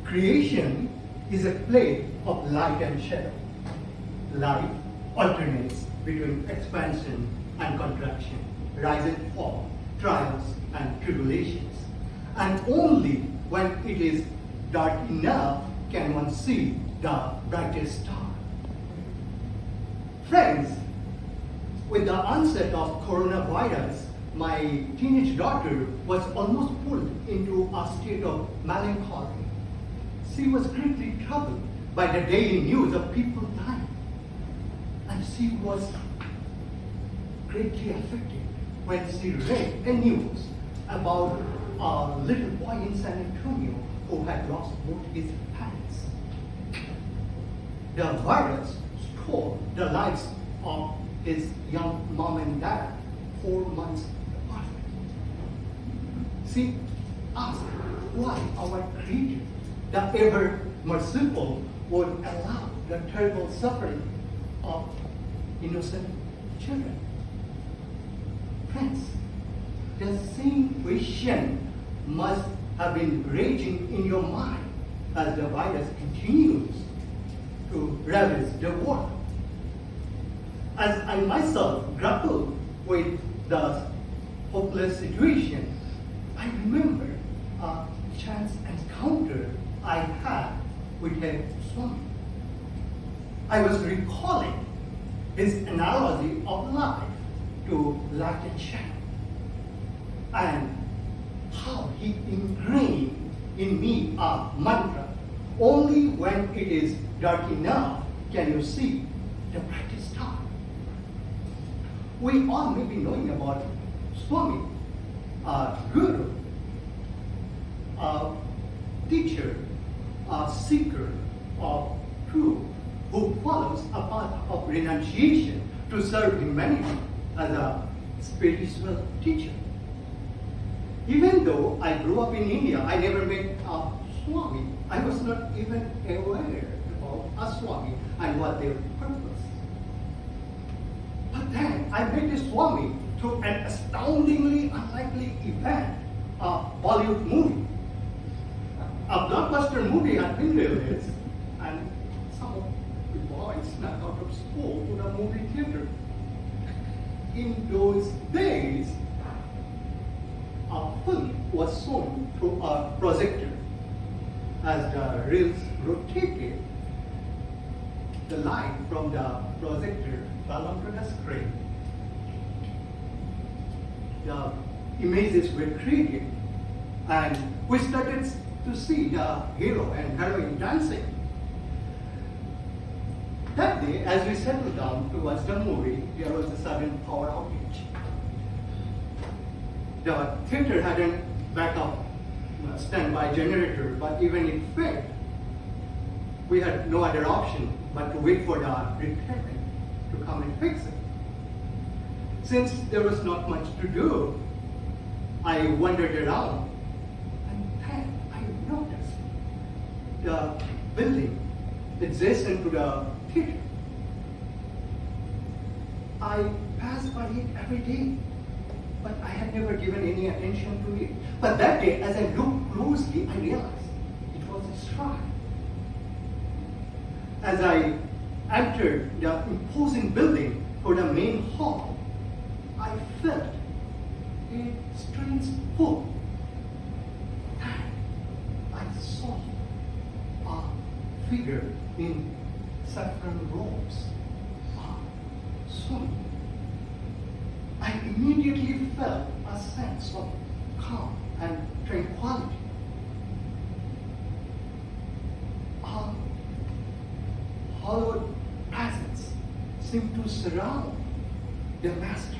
Creation is a play of light and shadow. Life alternates between expansion and contraction, rise and fall, trials and tribulations. And only when it is dark enough can one see the brightest star. Friends, with the onset of coronavirus, my teenage daughter was almost pulled into a state of melancholy. She was greatly troubled by the daily news of people dying. And she was greatly affected when she read the news about a little boy in San Antonio who had lost both his parents. The virus stole the lives of his young mom and dad 4 months apart. She asked why our Creator, the ever merciful, would allow the terrible suffering of innocent children. Friends, the same question must have been raging in your mind as the virus continues to ravage the world. As I myself grapple with the hopeless situation, I remember a chance encounter I had with a Swami. I was recalling his analogy of life to light and shadow, and how he ingrained in me a mantra: only when it is dark enough can you see the brightest star. We all may be knowing about Swami, a guru, a teacher, a seeker of truth, who follows a path of renunciation to serve humanity as a spiritual teacher. Even though I grew up in India, I never met a Swami. I was not even aware of a Swami and what their purpose. But then I met a Swami through an astoundingly unlikely event, a Bollywood movie. A blockbuster movie had been released, and some of the boys snuck out of school to the movie theater. In those days, a film was shown through a projector. As the reels rotated, the light from the projector fell onto the screen. The images were created, and we started to see the hero and heroine dancing. That day, as we settled down to watch the movie, there was a sudden power outage. The theater had a backup standby generator, but even if failed, we had no other option but to wait for the repairman to come and fix it. Since there was not much to do, I wandered around, and then I noticed the building adjacent to the theater. I passed by it every day, but I had never given any attention to it. But that day, as I looked closely, I realized it was a shrine. As I entered the imposing building for the main hall, I felt a strange pull. And I saw a figure in saffron robes, a Swami. I immediately felt a sense of calm and tranquility. A hallowed presence seemed to surround the master.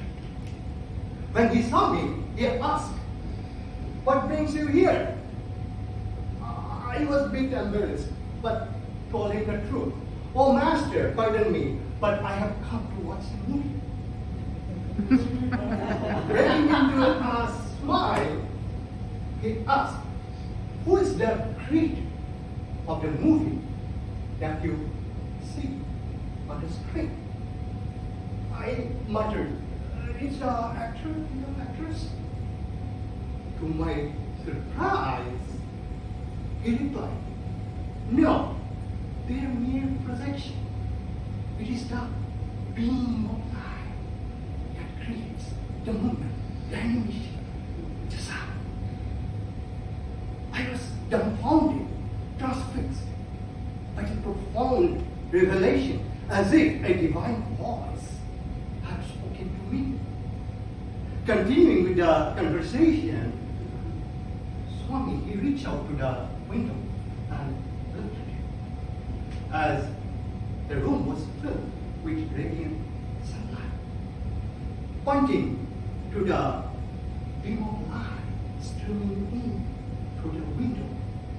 When he saw me, he asked, "What brings you here?" I was a bit embarrassed, but told him the truth. "Oh, master, pardon me, but I have come to watch the movie." Breaking into a smile, he asked, "Who is the creator of the movie that you see on the screen?" I muttered, is the actor, actress. To my surprise, he replied, no, they are mere projection. It is the beam of light that creates the movement, the animation, the sound. I was dumbfounded, transfixed by the profound revelation, as if a divine voice had spoken to me. Continuing with the conversation, Swami, he reached out to the window and looked at it, as the room was filled with radiant sunlight. Pointing to the beam of light streaming in through the window,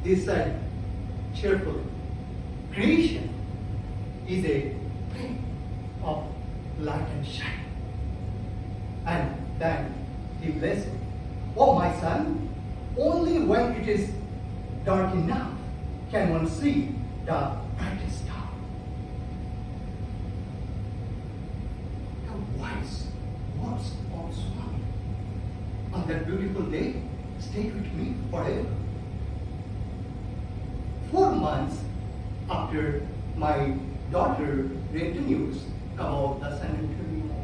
he said cheerfully, creation is a play of light and shine. And then he blessed me. Oh, my son, only when it is dark enough can one see the brightest star. The wise words of Swami on that beautiful day stayed with me forever. 4 months after my daughter read the news about the San Antonio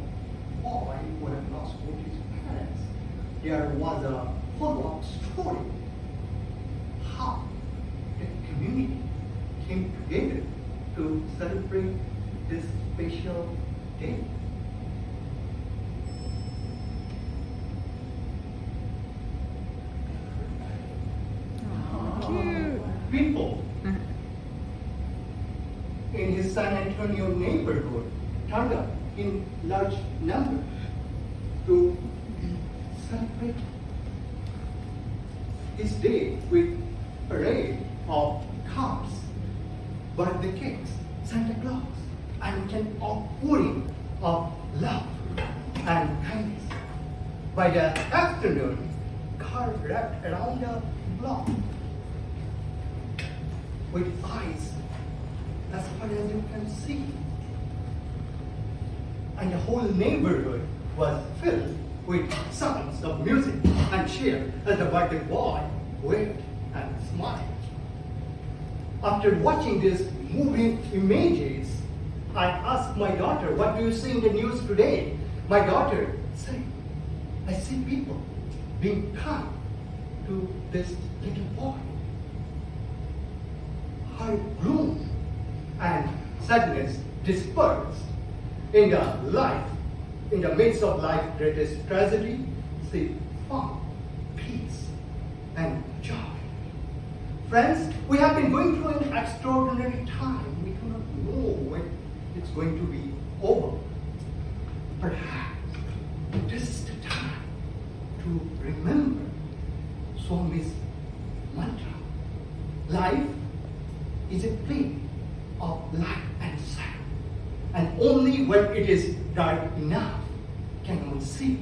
boy who had lost both his parents, there was a follow-up story how the community came together to celebrate this special day. People in his San Antonio neighborhood turned up in large numbers to celebrate his day with parade of cars, birthday cakes, Santa Claus, and an outpouring of love and kindness. By the afternoon, cars wrapped around the block with eyes as far as you can see. And the whole neighborhood was filled with sounds of music and cheer as the birthday boy waved and smiled. After watching these moving images, I asked my daughter, what do you see in the news today? My daughter said, I see people being kind to this little boy. Her gloom and sadness dispersed in the midst of life's greatest tragedy. She found peace and joy. Friends, we have been going through an extraordinary time. We do not know when it's going to be over. Perhaps this is the time to remember Swami's mantra. Life is a play of light and sound, and only when it is dark enough can one see